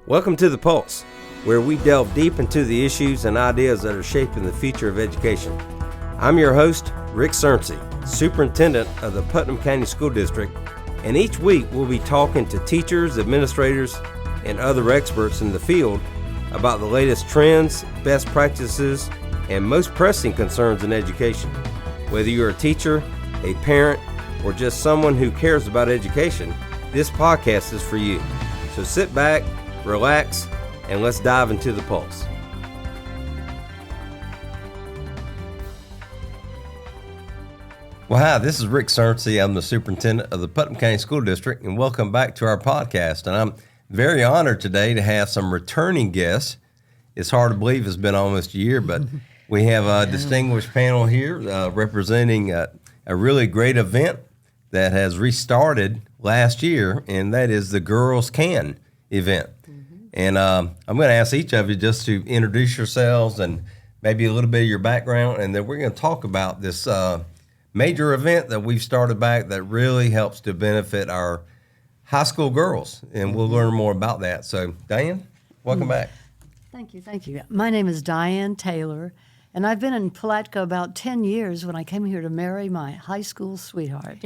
Welcome to The Pulse, where we delve deep into the issues and ideas that are shaping the future of education. I'm your host, Rick Surrency, Superintendent of the Putnam County School District, and each week we'll be talking to teachers, administrators, and other experts in the field about the latest trends, best practices, and most pressing concerns in education. Whether you're a teacher, a parent, or just someone who cares about education, this podcast is for you. So sit back, relax, and let's dive into the pulse. Well, hi, this is Rick Surrency. I'm the superintendent of the Putnam County School District, and welcome back to our podcast. And I'm very honored today to have some returning guests. It's hard to believe it's been almost a year, but we have a distinguished panel here representing a really great event that has restarted last year, and that is the Girls Can event. And I'm going to ask each of you just to introduce yourselves and maybe a little bit of your background, and then we're going to talk about this major event that we've started back that really helps to benefit our high school girls, and we'll learn more about that. So, Dianne, welcome back. Thank you. My name is Dianne Taylor, and I've been in Palatka about 10 years when I came here to marry my high school sweetheart.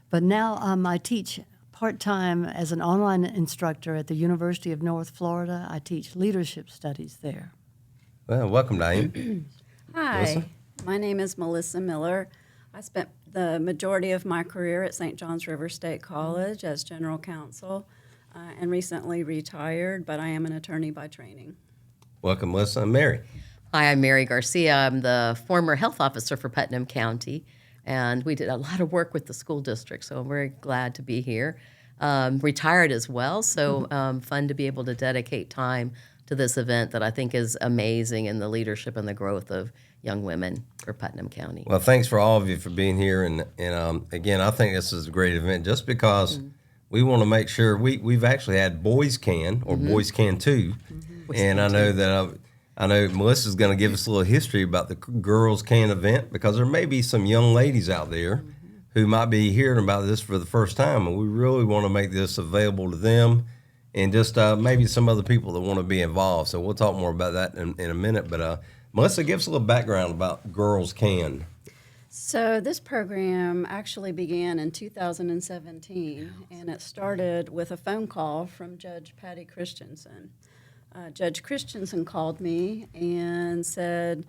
But now I teach part-time as an online instructor at the University of North Florida. I teach leadership studies there. Well, welcome, Dianne. Hi, Melissa? My name is Melissa Miller. I spent the majority of my career at St. John's River State College as general counsel and recently retired, but I am an attorney by training. Welcome, Melissa. And Mary. Hi, I'm Mary Garcia. I'm the former health officer for Putnam County, and we did a lot of work with the school district, so I'm very glad to be here. Retired as well, so fun to be able to dedicate time to this event that I think is amazing in the leadership and the growth of young women for Putnam County. Well, thanks for all of you for being here, and again, I think this is a great event just because we want to make sure we've actually had Boys Can or Boys Can Too, and I know Melissa's going to give us a little history about the Girls Can event because there may be some young ladies out there who might be hearing about this for the first time, and we really want to make this available to them and just maybe some other people that want to be involved. So we'll talk more about that in a minute, but Melissa, give us a little background about Girls Can. So this program actually began in 2017, and it started with a phone call from Judge Patty Christensen. Judge Christensen called me and said,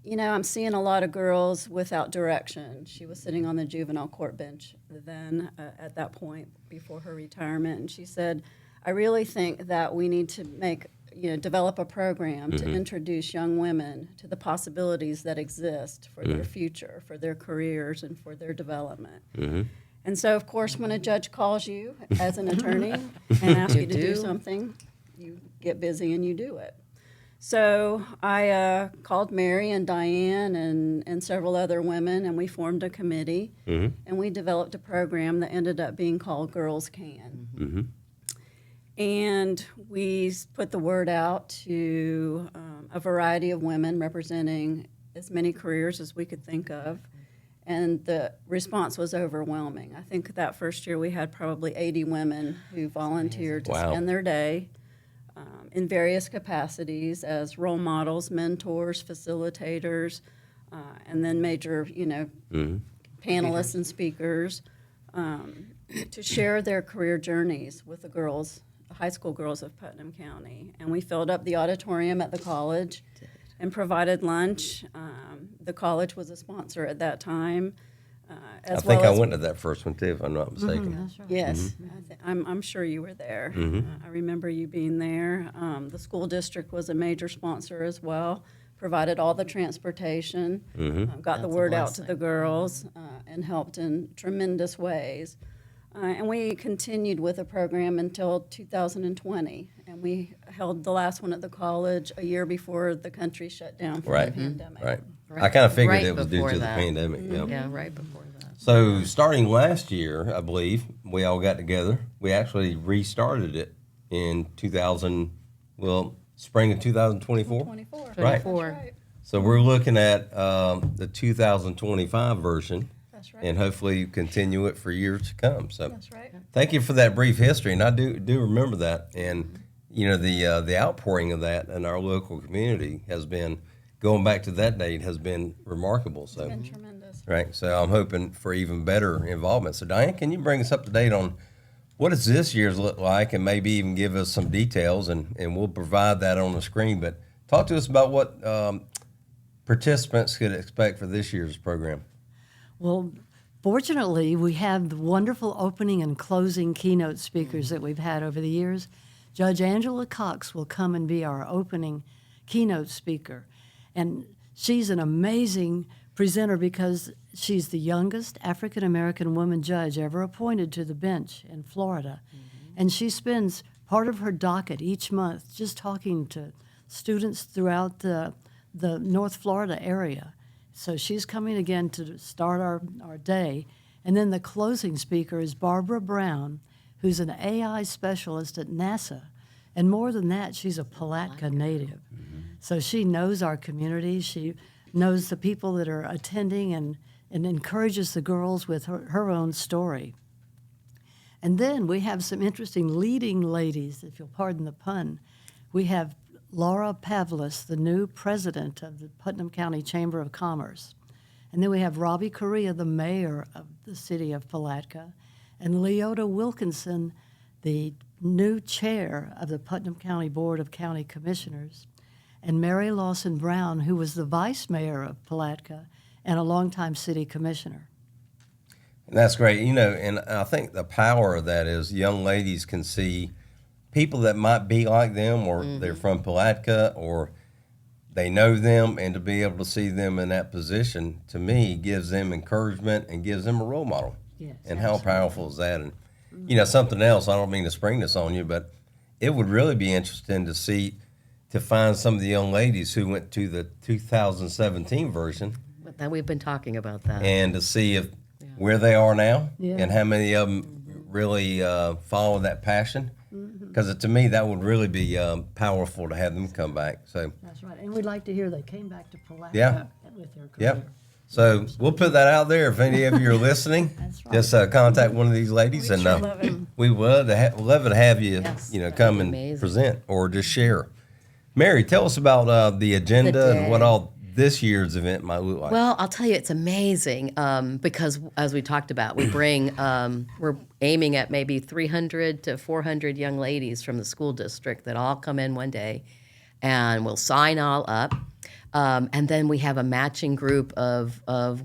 I'm seeing a lot of girls without direction. She was sitting on the juvenile court bench then at that point before her retirement, and she said, I really think that we need to develop a program to introduce young women to the possibilities that exist for their future, for their careers, and for their development. And so, of course, when a judge calls you as an attorney and asks you to do something, you get busy and you do it. So I called Mary and Dianne and several other women, and we formed a committee, and we developed a program that ended up being called Girls Can. And we put the word out to a variety of women representing as many careers as we could think of, and the response was overwhelming. I think that first year we had probably 80 women who volunteered to spend their day in various capacities as role models, mentors, facilitators, and then major, panelists and speakers to share their career journeys with the high school girls of Putnam County. And we filled up the auditorium at the college and provided lunch. The college was a sponsor at that time. I went to that first one too, if I'm not mistaken. That's right. Yes, I'm sure you were there. I remember you being there. The school district was a major sponsor as well, provided all the transportation, got the word out to the girls, and helped in tremendous ways. And we continued with the program until 2020, and we held the last one at the college a year before the country shut down for the pandemic. Right. I kind of figured it was due to the pandemic. Yeah, right before that. So starting last year, I believe, we all got together. We actually restarted it in spring of 2024. 24. Right. Right. So we're looking at the 2025 version. That's right. And hopefully continue it for years to come. So That's right. thank you for that brief history, and I do remember that. And the outpouring of that in our local community has been, going back to that date, has been remarkable. So, It's been tremendous. right. So I'm hoping for even better involvement. So Dianne, can you bring us up to date on what does this year's look like, and maybe even give us some details, and we'll provide that on the screen. But talk to us about what participants could expect for this year's program. Well, fortunately, we have the wonderful opening and closing keynote speakers that we've had over the years. Judge Angela Cox will come and be our opening keynote speaker. And she's an amazing presenter because she's the youngest African-American woman judge ever appointed to the bench in Florida. And she spends part of her docket each month just talking to students throughout the North Florida area. So she's coming again to start our day. And then the closing speaker is Barbara Brown, who's an AI specialist at NASA. And more than that, she's a Palatka native. So she knows our community. She knows the people that are attending and encourages the girls with her own story. And then we have some interesting leading ladies, if you'll pardon the pun. We have Laura Pavlus, the new president of the Putnam County Chamber of Commerce. And then we have Robbie Correa, the mayor of the city of Palatka, and Leota Wilkinson, the new chair of the Putnam County Board of County Commissioners, and Mary Lawson Brown, who was the vice mayor of Palatka and a longtime city commissioner. And that's great. And I think the power of that is young ladies can see people that might be like them, or they're from Palatka, or they know them, and to be able to see them in that position, to me, gives them encouragement and gives them a role model. Yes, and how powerful is that? And, something else, I don't mean to spring this on you, but it would really be interesting to find some of the young ladies who went to the 2017 version. But then we've been talking about that. And to see where they are now, Yeah. and how many of them really follow that passion. Because to me, that would really be powerful to have them come back. So That's right. And we'd like to hear they came back to Palatka with their career. yeah. So we'll put that out there. If any of you are listening, That's right. just contact one of these ladies, and love it. we would love to have you, Yes, come and amazing. present or just share. Mary, tell us about the agenda The and what day. all this year's event might look like. Well, I'll tell you, it's amazing because, as we talked about, we're aiming at maybe 300 to 400 young ladies from the school district that all come in one day, and we'll sign all up. And then we have a matching group of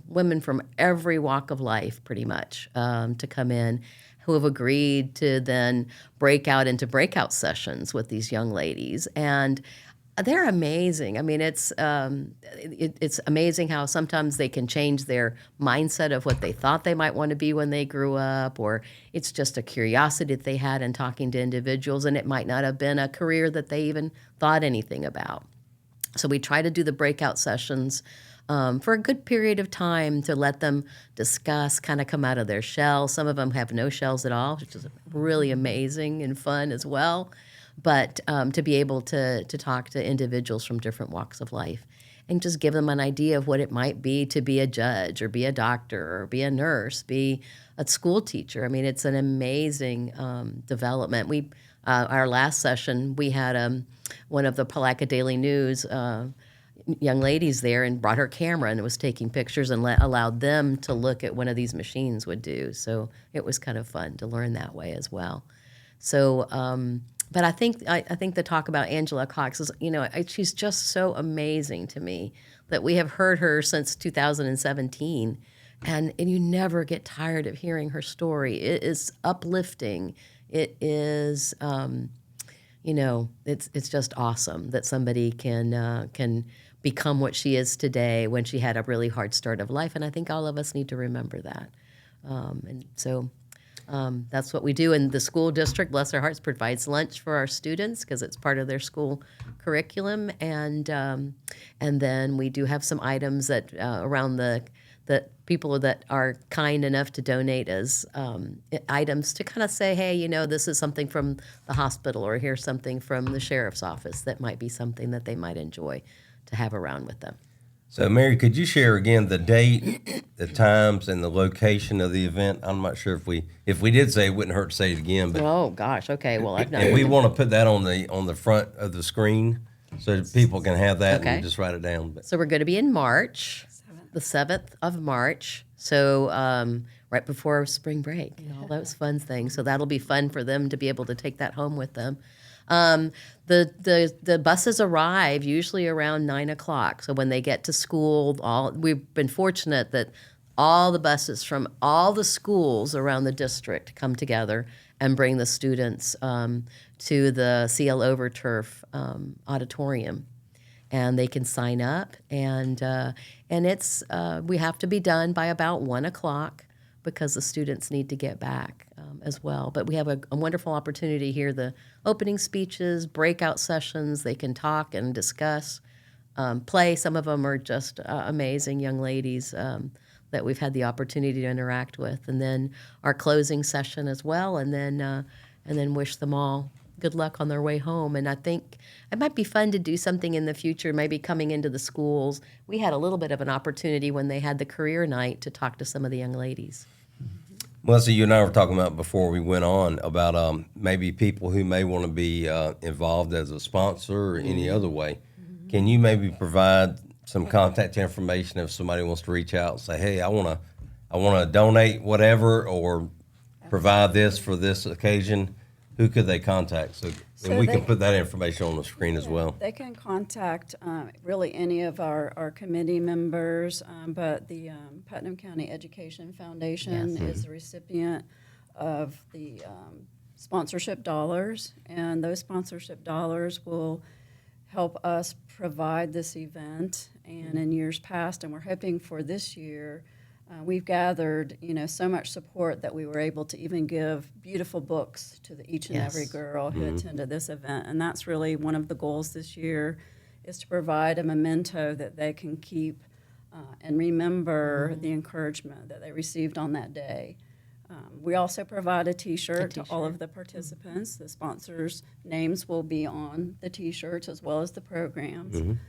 women from every walk of life, pretty much, to come in, who have agreed to then break out into breakout sessions with these young ladies. And they're amazing. I mean, it's amazing how sometimes they can change their mindset of what they thought they might want to be when they grew up, or it's just a curiosity that they had in talking to individuals, and it might not have been a career that they even thought anything about. So we try to do the breakout sessions for a good period of time to let them discuss, kind of come out of their shell. Some of them have no shells at all, which is really amazing and fun as well. But to be able to talk to individuals from different walks of life and just give them an idea of what it might be to be a judge or be a doctor or be a nurse, be a school teacher. I mean, it's an amazing development. Our last session, we had one of the Palatka Daily News young ladies there and brought her camera and was taking pictures and allowed them to look at one of these machines would do. So it was kind of fun to learn that way as well. So, but I think the talk about Angela Cox is, she's just so amazing to me that we have heard her since 2017, and you never get tired of hearing her story. It is uplifting. It is, it's just awesome that somebody can become what she is today when she had a really hard start of life, and I think all of us need to remember that. And so that's what we do. And the school district, bless their hearts, provides lunch for our students because it's part of their school curriculum, and then we do have some items that around that people that are kind enough to donate as items to kind of say, hey, this is something from the hospital, or here's something from the sheriff's office that might be something that they might enjoy to have around with them. So, Mary, could you share again the date, the times, and the location of the event? I'm not sure if we did say it wouldn't hurt to say it again, but Oh gosh. Okay. Well, I've not. and we want to put that on the front of the screen so that people can have that Okay. and just write it down. But So we're going to be in March, the 7th of March. So right before spring break and all those fun things. So that'll be fun for them to be able to take that home with them. The buses arrive usually around 9:00. So when they get to school, we've been fortunate that all the buses from all the schools around the district come together and bring the students to the CL Overturf auditorium. And they can sign up, and it's we have to be done by about 1:00 because the students need to get back as well. But we have a wonderful opportunity to hear the opening speeches, breakout sessions. They can talk and discuss, play. Some of them are just amazing young ladies that we've had the opportunity to interact with, and then our closing session as well, and then wish them all good luck on their way home. And I think it might be fun to do something in the future, maybe coming into the schools. We had a little bit of an opportunity when they had the career night to talk to some of the young ladies. Melissa, you and I were talking about before we went on about maybe people who may want to be involved as a sponsor or any other way. Can you maybe provide some contact information if somebody wants to reach out and say, hey, I want to donate whatever or provide this for this occasion? Who could they contact? So and we can put that information on the screen as well. They can contact really any of our committee members, but the Putnam County Education Foundation is the recipient of the sponsorship dollars, and those sponsorship dollars will help us provide this event. And in years past, and we're hoping for this year, we've gathered, so much support that we were able to even give beautiful books to each and every girl who attended this event. And that's really one of the goals this year, is to provide a memento that they can keep and remember the encouragement that they received on that day. We also provide a T-shirt to all of the participants. The sponsors' names will be on the T-shirts as well as the programs.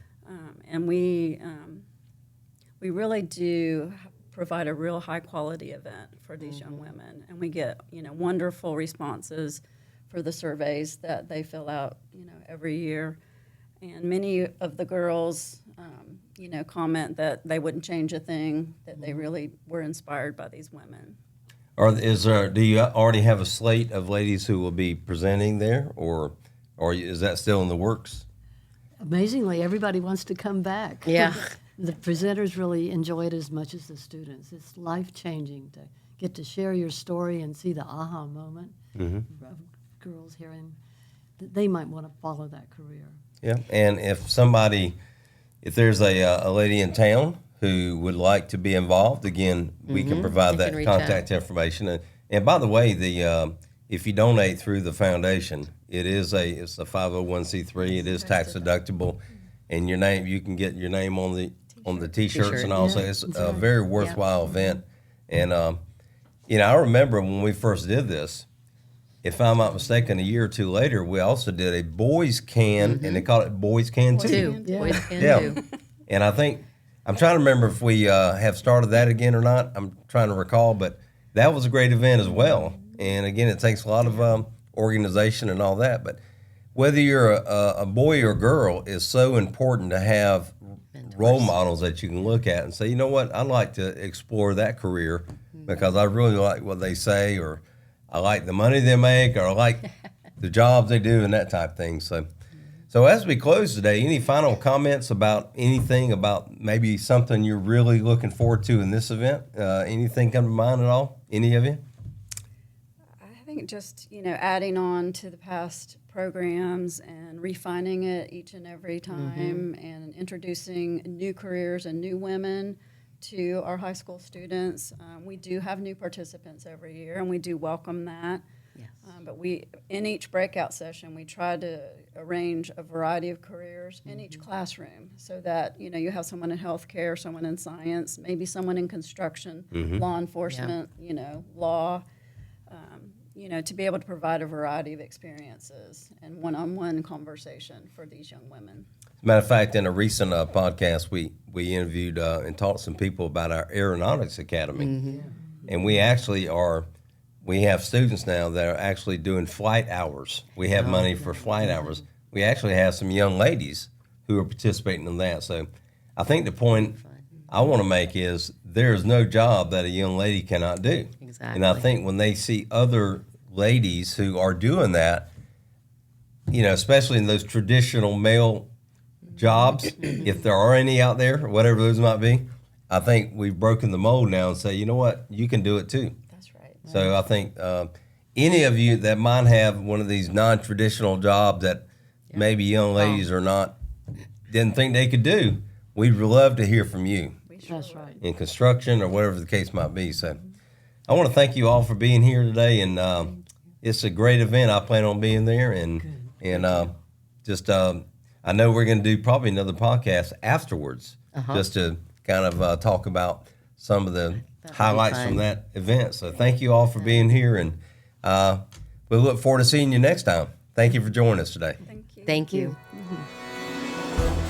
And we really do provide a real high-quality event for these young women. And we get, wonderful responses for the surveys that they fill out, every year. And many of the girls, comment that they wouldn't change a thing, that they really were inspired by these women. Do you already have a slate of ladies who will be presenting there, or is that still in the works? Amazingly, everybody wants to come back. Yeah. The presenters really enjoy it as much as the students. It's life-changing to get to share your story and see the aha moment of girls hearing that they might want to follow that career. Yeah, and if there's a lady in town who would like to be involved, again, we can provide They can that reach contact information. And by the way, if you donate through the foundation, it's a 501c3. It is tax deductible, and your name, you can get your name on the T-shirts T-shirt. and also it's a very worthwhile event. And I remember when we first did this. If I'm not mistaken, a year or two later, we also did a boys can, and they call it Boys Can Too. Boys can Yeah. too. And I think, I'm trying to remember if we have started that again or not. I'm trying to recall, but that was a great event as well. And again, it takes a lot of organization and all that. But whether you're a boy or girl, it's so important to have role models that you can look at and say, you know what, I'd like to explore that career because I really like what they say, or I like the money they make, or I like the jobs they do and that type of thing. So as we close today, any final comments about anything, about maybe something you're really looking forward to in this event? Anything come to mind at all? Any of you? I think just, adding on to the past programs and refining it each and every time and introducing new careers and new women to our high school students. We do have new participants every year, and we do welcome that. Yes. But in each breakout session, we try to arrange a variety of careers in each classroom so that, you have someone in healthcare, someone in science, maybe someone in construction, law enforcement, law. to be able to provide a variety of experiences and one-on-one conversation for these young women. Matter of fact, in a recent podcast, we interviewed and taught some people about our Aeronautics Academy. And we actually we have students now that are actually doing flight hours. We have money for flight hours. We actually have some young ladies who are participating in that. So I think the point I want to make is there's no job that a young lady cannot do. Exactly. And I think when they see other ladies who are doing that, especially in those traditional male jobs, if there are any out there, whatever those might be, I think we've broken the mold now and say, you know what, you can do it too. That's right. So I think any of you that might have one of these non-traditional jobs that maybe young ladies didn't think they could do, we'd love to hear from you That's right. in construction or whatever the case might be. So I want to thank you all for being here today, and it's a great event. I plan on being there, and I know we're going to do probably another podcast afterwards, just to kind of talk about some of the highlights from that event. So thank you all for being here, and we look forward to seeing you next time. Thank you for joining us today. Thank you. Thank you. Mhm.